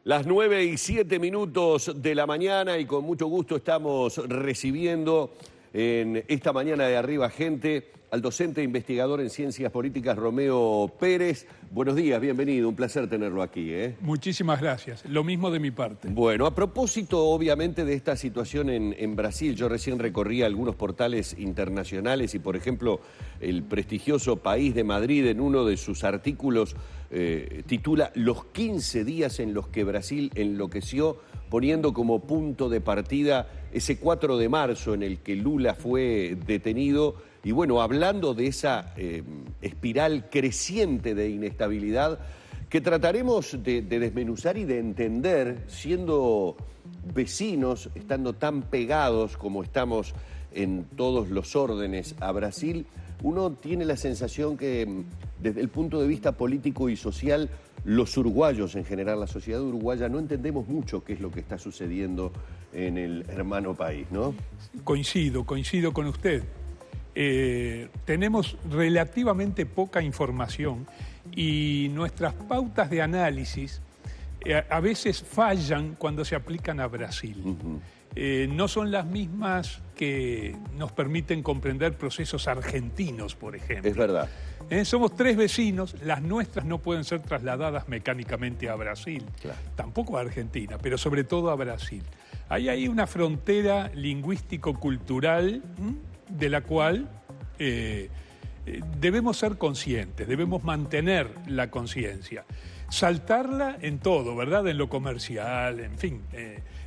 Las 9:07 de la mañana y con mucho gusto estamos recibiendo en esta mañana de Arriba Gente al docente e investigador en Ciencias Políticas Romeo Pérez. Buenos días, bienvenido, un placer tenerlo aquí. Muchísimas gracias, lo mismo de mi parte. Bueno, a propósito obviamente de esta situación en Brasil, yo recién recorrí algunos portales internacionales y por ejemplo el prestigioso País de Madrid en uno de sus artículos titula "Los 15 días en los que Brasil enloqueció", poniendo como punto de partida ese 4 de marzo en el que Lula fue detenido y bueno, hablando de esa espiral creciente de inestabilidad que trataremos de desmenuzar y de entender siendo vecinos, estando tan pegados como estamos en todos los órdenes a Brasil. Uno tiene la sensación que desde el punto de vista político y social, los uruguayos en general, la sociedad uruguaya, no entendemos mucho qué es lo que está sucediendo en el hermano país, ¿no? Coincido con usted. Tenemos relativamente poca información y nuestras pautas de análisis a veces fallan cuando se aplican a Brasil. No son las mismas que nos permiten comprender procesos argentinos, por ejemplo. Es verdad. Somos tres vecinos, las nuestras no pueden ser trasladadas mecánicamente a Brasil, Claro. Tampoco a Argentina, pero sobre todo a Brasil. Hay ahí una frontera lingüístico-cultural de la cual debemos ser conscientes, debemos mantener la conciencia. Saltarla en todo, ¿verdad? En lo comercial, en fin,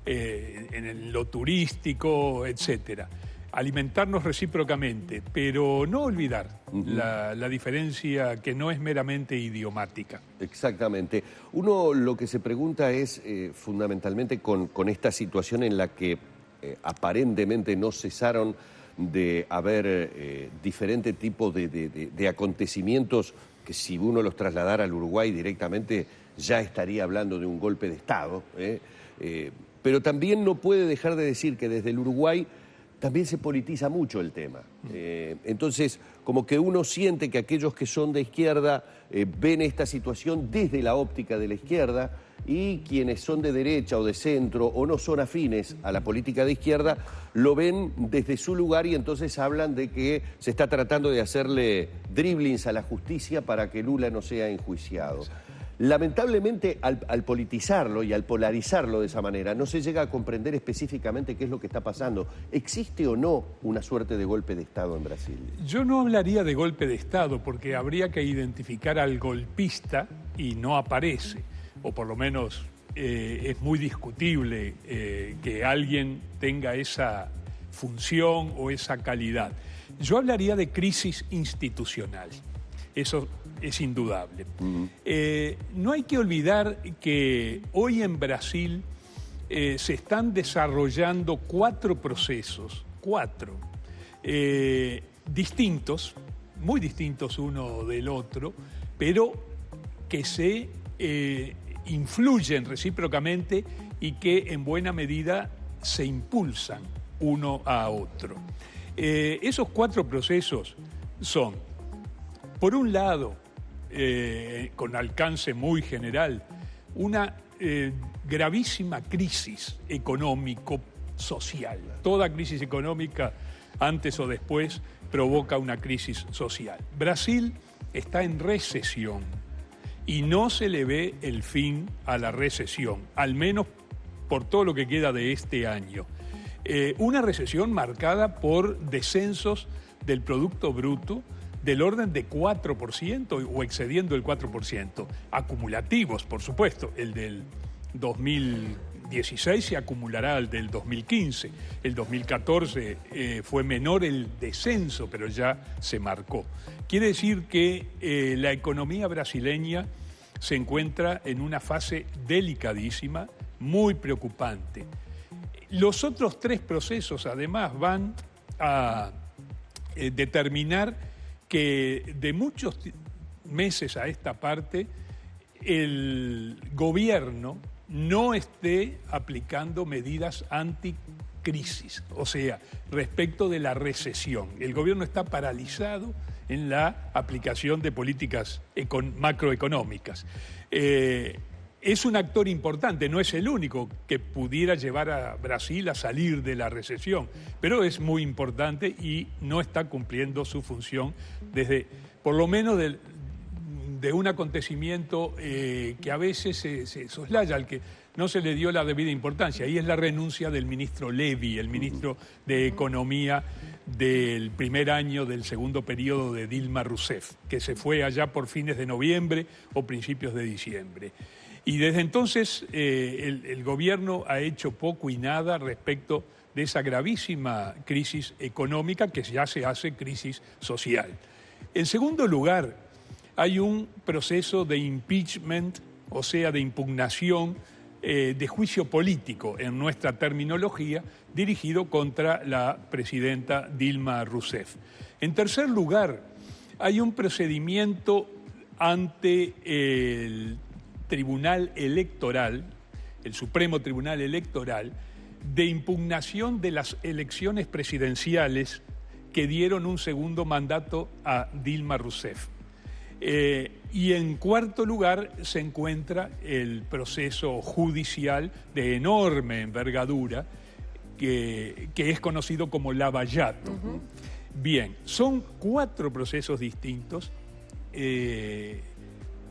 en lo turístico, etcétera. Alimentarnos recíprocamente, pero no olvidar la diferencia que no es meramente idiomática. Exactamente. Uno lo que se pregunta es fundamentalmente con esta situación en la que aparentemente no cesaron de haber diferentes tipos de acontecimientos que si uno los trasladara al Uruguay directamente ya estaría hablando de un golpe de Estado. Pero también no puede dejar de decir que desde el Uruguay también se politiza mucho el tema. Entonces, como que uno siente que aquellos que son de izquierda ven esta situación desde la óptica de la izquierda y quienes son de derecha o de centro o no son afines a la política de izquierda lo ven desde su lugar y entonces hablan de que se está tratando de hacerle driblings a la justicia para que Lula no sea enjuiciado. Lamentablemente, al politizarlo y al polarizarlo de esa manera, no se llega a comprender específicamente qué es lo que está pasando. ¿Existe o no una suerte de golpe de Estado en Brasil? Yo no hablaría de golpe de Estado porque habría que identificar al golpista y no aparece, o por lo menos es muy discutible que alguien tenga esa función o esa calidad. Yo hablaría de crisis institucional. Eso es indudable. No hay que olvidar que hoy en Brasil se están desarrollando cuatro procesos, distintos, muy distintos uno del otro, pero que se influyen recíprocamente y que en buena medida se impulsan uno a otro. Esos cuatro procesos son, por un lado, con alcance muy general, una gravísima crisis económico-social. Toda crisis económica, antes o después, provoca una crisis social. Brasil está en recesión y no se le ve el fin a la recesión, al menos por todo lo que queda de este año. Una recesión marcada por descensos del Producto Bruto del orden de 4% o excediendo el 4%, acumulativos, por supuesto. El del 2016 se acumulará al del 2015. El 2014 fue menor el descenso, pero ya se marcó. Quiere decir que la economía brasileña se encuentra en una fase delicadísima, muy preocupante. Los otros tres procesos, además, van a determinar que de muchos meses a esta parte el gobierno no esté aplicando medidas anticrisis, o sea, respecto de la recesión. El gobierno está paralizado en la aplicación de políticas macroeconómicas. es un actor importante, no es el único que pudiera llevar a Brasil a salir de la recesión, pero es muy importante y no está cumpliendo su función desde, por lo menos de un acontecimiento que a veces se soslaya, al que no se le dio la debida importancia, y es la renuncia del ministro Levy, el ministro de Economía del primer año del segundo periodo de Dilma Rousseff, que se fue allá por fines de noviembre o principios de diciembre. Y desde entonces el gobierno ha hecho poco y nada respecto de esa gravísima crisis económica que ya se hace crisis social. En segundo lugar, hay un proceso de impeachment, o sea, de impugnación, de juicio político, en nuestra terminología, dirigido contra la presidenta Dilma Rousseff. En tercer lugar, hay un procedimiento ante el Tribunal Electoral, el Supremo Tribunal Electoral, de impugnación de las elecciones presidenciales que dieron un segundo mandato a Dilma Rousseff. Y en cuarto lugar se encuentra el proceso judicial de enorme envergadura que es conocido como lavallato. Bien, son 4 procesos distintos,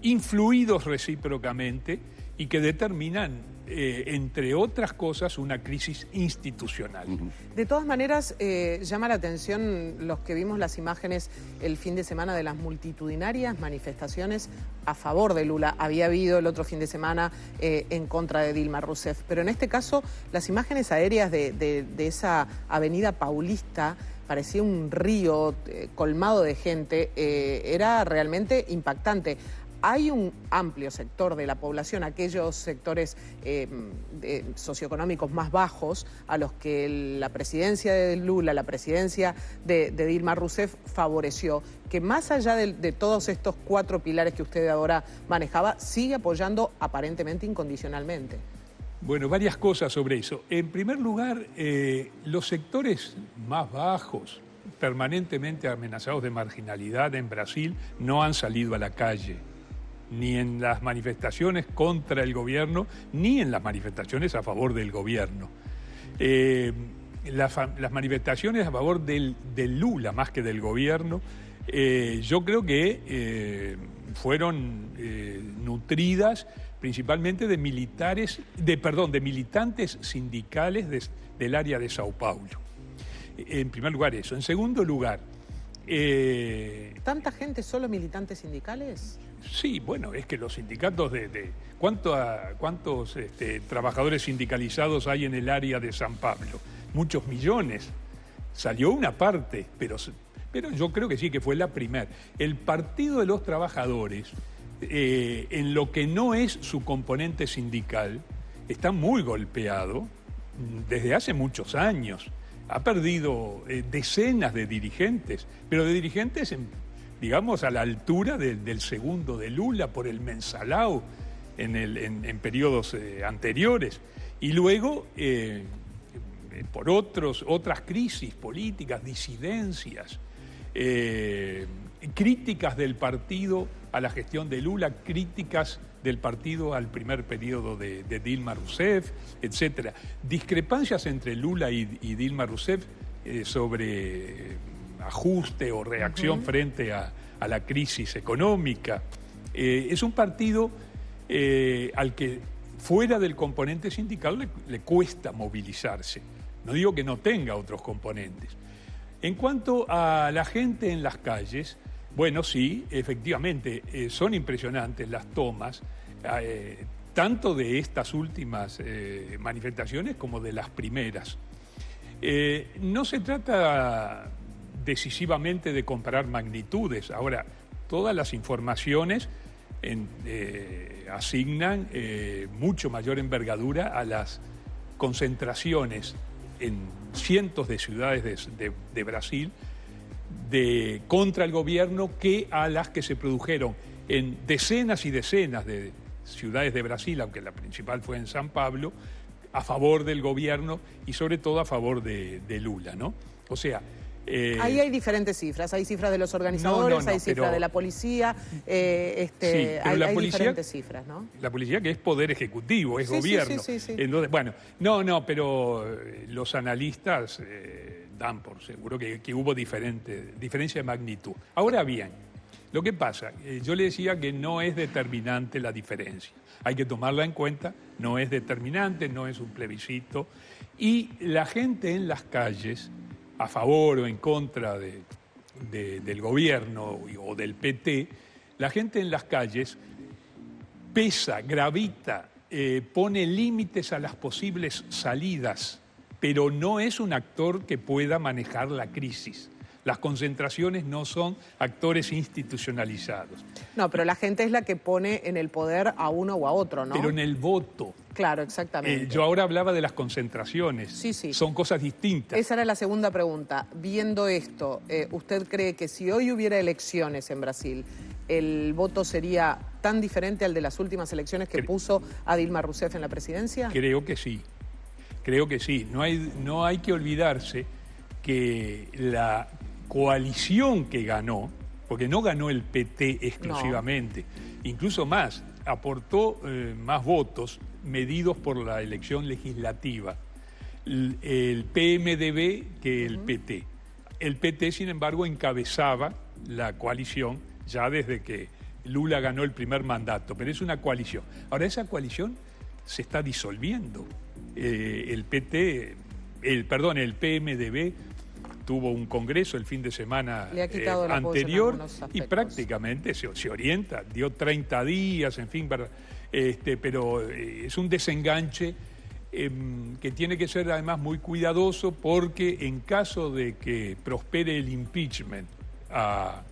influidos recíprocamente y que determinan, entre otras cosas, una crisis institucional. De todas maneras, llama la atención los que vimos las imágenes el fin de semana de las multitudinarias manifestaciones a favor de Lula. Había habido el otro fin de semana en contra de Dilma Rousseff, pero en este caso las imágenes aéreas de esa avenida Paulista, parecía un río colmado de gente, era realmente impactante. Hay un amplio sector de la población, aquellos sectores socioeconómicos más bajos, a los que la presidencia de Lula, la presidencia de Dilma Rousseff favoreció, que más allá de todos estos 4 pilares que usted ahora manejaba, sigue apoyando aparentemente incondicionalmente. Bueno, varias cosas sobre eso. En primer lugar, los sectores más bajos, permanentemente amenazados de marginalidad en Brasil, no han salido a la calle, ni en las manifestaciones contra el gobierno, ni en las manifestaciones a favor del gobierno. Las manifestaciones a favor del Lula, más que del gobierno, yo creo que fueron nutridas principalmente de militantes sindicales del área de Sao Paulo. En primer lugar eso. En segundo lugar... ¿Tanta gente, solo militantes sindicales? Sí, bueno, es que los sindicatos ¿cuántos trabajadores sindicalizados hay en el área de San Pablo? Muchos millones. Salió una parte, pero yo creo que sí, que fue la primera. El Partido de los Trabajadores, en lo que no es su componente sindical, está muy golpeado desde hace muchos años. Ha perdido decenas de dirigentes, pero de dirigentes, digamos, a la altura del segundo de Lula por el mensalao en periodos anteriores. Y luego, por otras crisis políticas, disidencias, críticas del partido a la gestión de Lula, críticas del partido al primer periodo de Dilma Rousseff, etc. Discrepancias entre Lula y Dilma Rousseff sobre ajuste o reacción frente a la crisis económica. Es un partido al que fuera del componente sindical le cuesta movilizarse. No digo que no tenga otros componentes. En cuanto a la gente en las calles, bueno, sí, efectivamente, son impresionantes las tomas, tanto de estas últimas manifestaciones como de las primeras. No se trata decisivamente de comparar magnitudes. Ahora, todas las informaciones asignan mucho mayor envergadura a las concentraciones en cientos de ciudades de Brasil contra el gobierno que a las que se produjeron en decenas y decenas de ciudades de Brasil, aunque la principal fue en San Pablo, a favor del gobierno y sobre todo a favor de Lula, ¿no? O sea, Ahí hay diferentes cifras. Hay cifras de los organizadores, hay cifras de la policía, hay diferentes cifras, ¿no? La policía, que es poder ejecutivo, es gobierno. Sí. Entonces, bueno, pero los analistas dan por seguro que hubo diferencia de magnitud. Ahora bien, lo que pasa, yo le decía que no es determinante la diferencia. Hay que tomarla en cuenta, no es determinante, no es un plebiscito. Y la gente en las calles, a favor o en contra del gobierno o del PT, la gente en las calles pesa, gravita, pone límites a las posibles salidas, pero no es un actor que pueda manejar la crisis. Las concentraciones no son actores institucionalizados. No, pero la gente es la que pone en el poder a uno o a otro, ¿no? Pero en el voto. Claro, exactamente. Yo ahora hablaba de las concentraciones. Sí. Son cosas distintas. Esa era la segunda pregunta. Viendo esto, ¿usted cree que si hoy hubiera elecciones en Brasil, el voto sería tan diferente al de las últimas elecciones que puso a Dilma Rousseff en la presidencia? Creo que sí. No hay que olvidarse que la coalición que ganó, porque no ganó el PT exclusivamente, incluso más, aportó más votos medidos por la elección legislativa, el PMDB que el PT. El PT, sin embargo, encabezaba la coalición ya desde que Lula ganó el primer mandato, pero es una coalición. Ahora, esa coalición se está disolviendo. El PMDB tuvo un congreso el fin de semana anterior y prácticamente se orienta, dio 30 días, en fin, pero es un desenganche que tiene que ser además muy cuidadoso, porque en caso de que prospere el impeachment a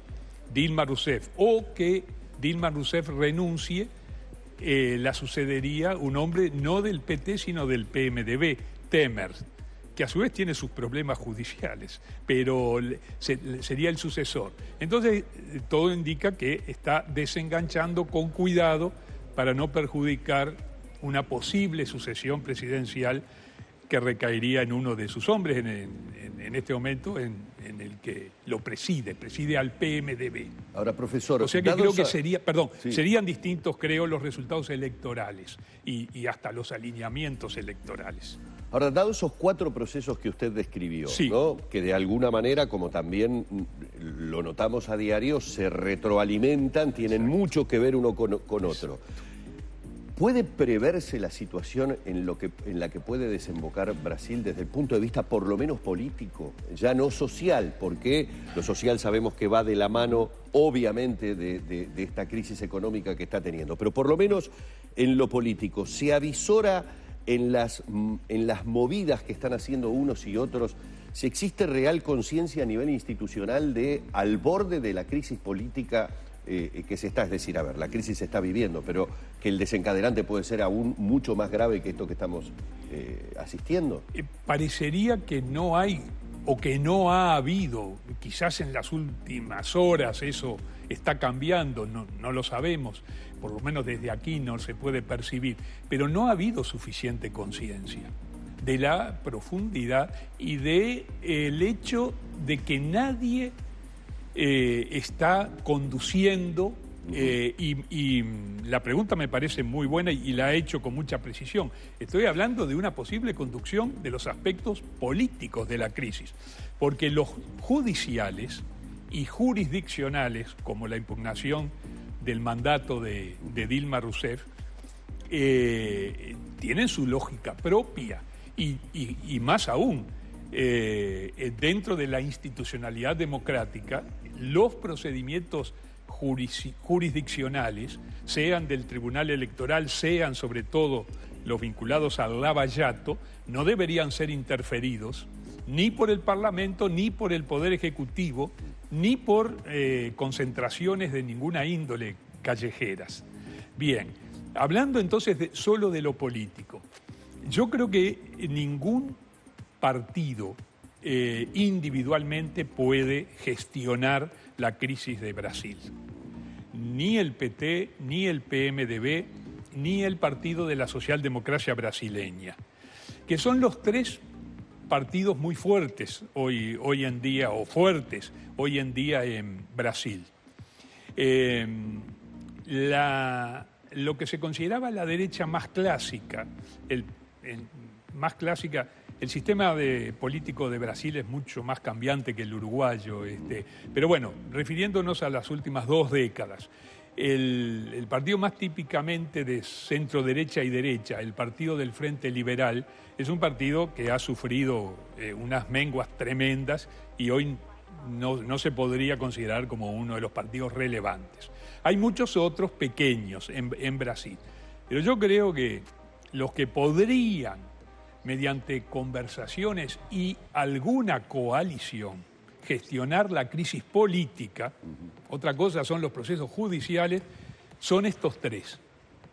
Dilma Rousseff o que Dilma Rousseff renuncie, la sucedería un hombre no del PT sino del PMDB, Temer, que a su vez tiene sus problemas judiciales, pero sería el sucesor. Entonces, todo indica que está desenganchando con cuidado para no perjudicar una posible sucesión presidencial que recaería en uno de sus hombres en este momento, en el que lo preside al PMDB. Ahora, profesor... O sea que creo que serían distintos, creo, los resultados electorales y hasta los alineamientos electorales. Ahora, dados esos 4 procesos que usted describió, ¿no? Que de alguna manera, como también lo notamos a diario, se retroalimentan, tienen mucho que ver uno con otro. ¿Puede preverse la situación en la que puede desembocar Brasil desde el punto de vista por lo menos político, ya no social? Porque lo social sabemos que va de la mano, obviamente, de esta crisis económica que está teniendo, pero por lo menos en lo político, ¿se avisora en las movidas que están haciendo unos y otros, si existe real conciencia a nivel institucional al borde de la crisis política que se está? Es decir, a ver, la crisis se está viviendo, pero que el desencadenante puede ser aún mucho más grave que esto que estamos asistiendo. Parecería que no hay, o que no ha habido, quizás en las últimas horas eso está cambiando, no lo sabemos, por lo menos desde aquí no se puede percibir, pero no ha habido suficiente conciencia de la profundidad y del hecho de que nadie está conduciendo, y la pregunta me parece muy buena y la he hecho con mucha precisión. Estoy hablando de una posible conducción de los aspectos políticos de la crisis, porque los judiciales y jurisdiccionales, como la impugnación del mandato de Dilma Rousseff, tienen su lógica propia y más aún, dentro de la institucionalidad democrática, los procedimientos jurisdiccionales, sean del Tribunal Electoral, sean sobre todo los vinculados al lavallato, no deberían ser interferidos ni por el Parlamento, ni por el Poder Ejecutivo, ni por concentraciones de ninguna índole callejeras. Bien, hablando entonces solo de lo político, yo creo que ningún partido individualmente puede gestionar la crisis de Brasil. Ni el PT, ni el PMDB, ni el Partido de la Socialdemocracia Brasileña, que son los 3 partidos muy fuertes hoy en día, o fuertes hoy en día en Brasil. Lo que se consideraba la derecha más clásica, el sistema político de Brasil es mucho más cambiante que el uruguayo, pero bueno, refiriéndonos a las últimas 2 décadas, el partido más típicamente de centro derecha y derecha, el partido del Frente Liberal, es un partido que ha sufrido unas menguas tremendas y hoy no se podría considerar como uno de los partidos relevantes. Hay muchos otros pequeños en Brasil, pero yo creo que los que podrían, mediante conversaciones y alguna coalición, gestionar la crisis política, otra cosa son los procesos judiciales, son estos 3,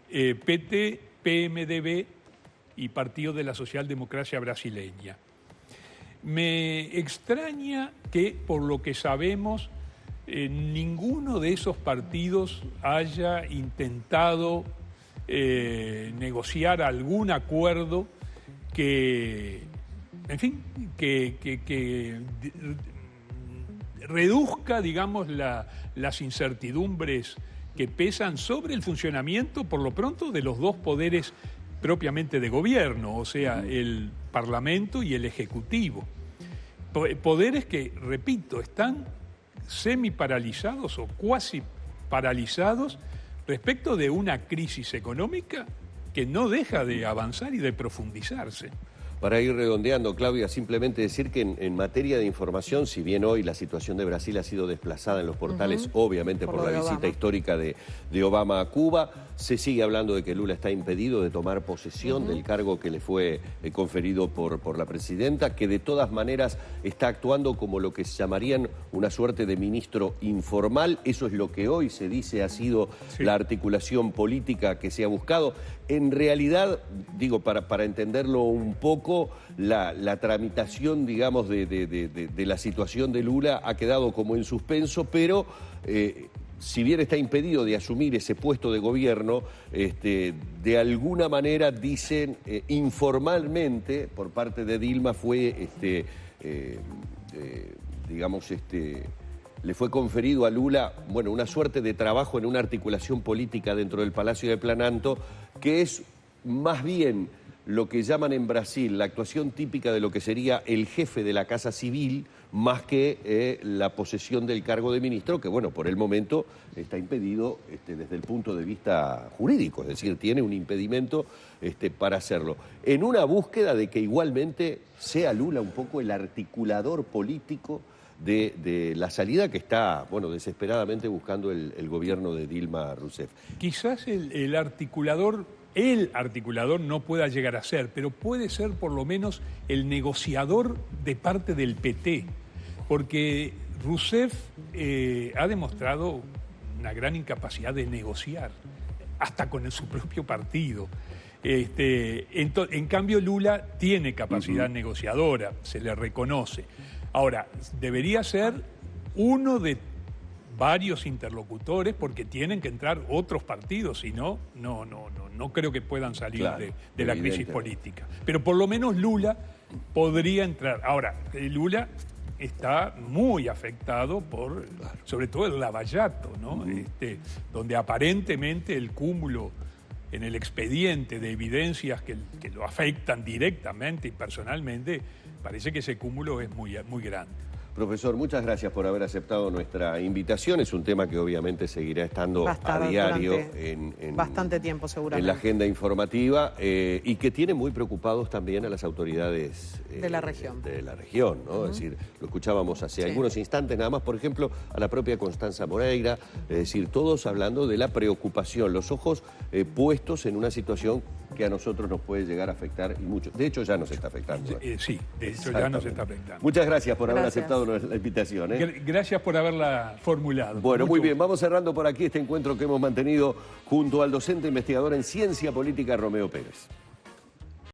PT, PMDB y Partido de la Socialdemocracia Brasileña. Me extraña que, por lo que sabemos, ninguno de esos partidos haya intentado negociar algún acuerdo que reduzca, digamos, las incertidumbres que pesan sobre el funcionamiento, por lo pronto, de los 2 poderes propiamente de gobierno, o sea, el Parlamento y el Ejecutivo. Poderes que, repito, están semi-paralizados o cuasi paralizados respecto de una crisis económica que no deja de avanzar y de profundizarse. Para ir redondeando, Claudia, simplemente decir que en materia de información, si bien hoy la situación de Brasil ha sido desplazada en los portales, obviamente por la visita histórica de Obama a Cuba, se sigue hablando de que Lula está impedido de tomar posesión del cargo que le fue conferido por la presidenta, que de todas maneras está actuando como lo que se llamarían una suerte de ministro informal. Eso es lo que hoy se dice ha sido la articulación política que se ha buscado. En realidad, digo, para entenderlo un poco, la tramitación, digamos, de la situación de Lula ha quedado como en suspenso, pero si bien está impedido de asumir ese puesto de gobierno, de alguna manera dicen informalmente, por parte de Dilma, fue, le fue conferido a Lula, bueno, una suerte de trabajo en una articulación política dentro del Palacio de Planalto, que es más bien lo que llaman en Brasil la actuación típica de lo que sería el jefe de la Casa Civil, más que la posesión del cargo de ministro, que bueno, por el momento está impedido desde el punto de vista jurídico, es decir, tiene un impedimento para hacerlo. En una búsqueda de que igualmente sea Lula un poco el articulador político de la salida que está, bueno, desesperadamente buscando el gobierno de Dilma Rousseff. Quizás el articulador no pueda llegar a ser, pero puede ser por lo menos el negociador de parte del PT, porque Rousseff ha demostrado una gran incapacidad de negociar, hasta con su propio partido. En cambio, Lula tiene capacidad negociadora, se le reconoce. Ahora, debería ser uno de varios interlocutores, porque tienen que entrar otros partidos, si no creo que puedan salir de la crisis política. Pero por lo menos Lula podría entrar. Ahora, Lula está muy afectado por, sobre todo el lavallato, ¿no? Donde aparentemente el cúmulo en el expediente de evidencias que lo afectan directamente y personalmente, parece que ese cúmulo es muy grande. Profesor, muchas gracias por haber aceptado nuestra invitación. Es un tema que obviamente seguirá estando a diario bastante tiempo seguramente en la agenda informativa y que tiene muy preocupados también a las autoridades de la región. ¿No? Es decir, lo escuchábamos hace algunos instantes nada más, por ejemplo, a la propia Constanza Moreira, es decir, todos hablando de la preocupación, los ojos puestos en una situación que a nosotros nos puede llegar a afectar y mucho. De hecho, ya nos está afectando. Sí, de hecho ya nos está afectando. Muchas gracias por haber aceptado la invitación. Gracias por haberla formulado. Bueno, muy bien. Vamos cerrando por aquí este encuentro que hemos mantenido junto al docente investigador en Ciencia Política, Romeo Pérez.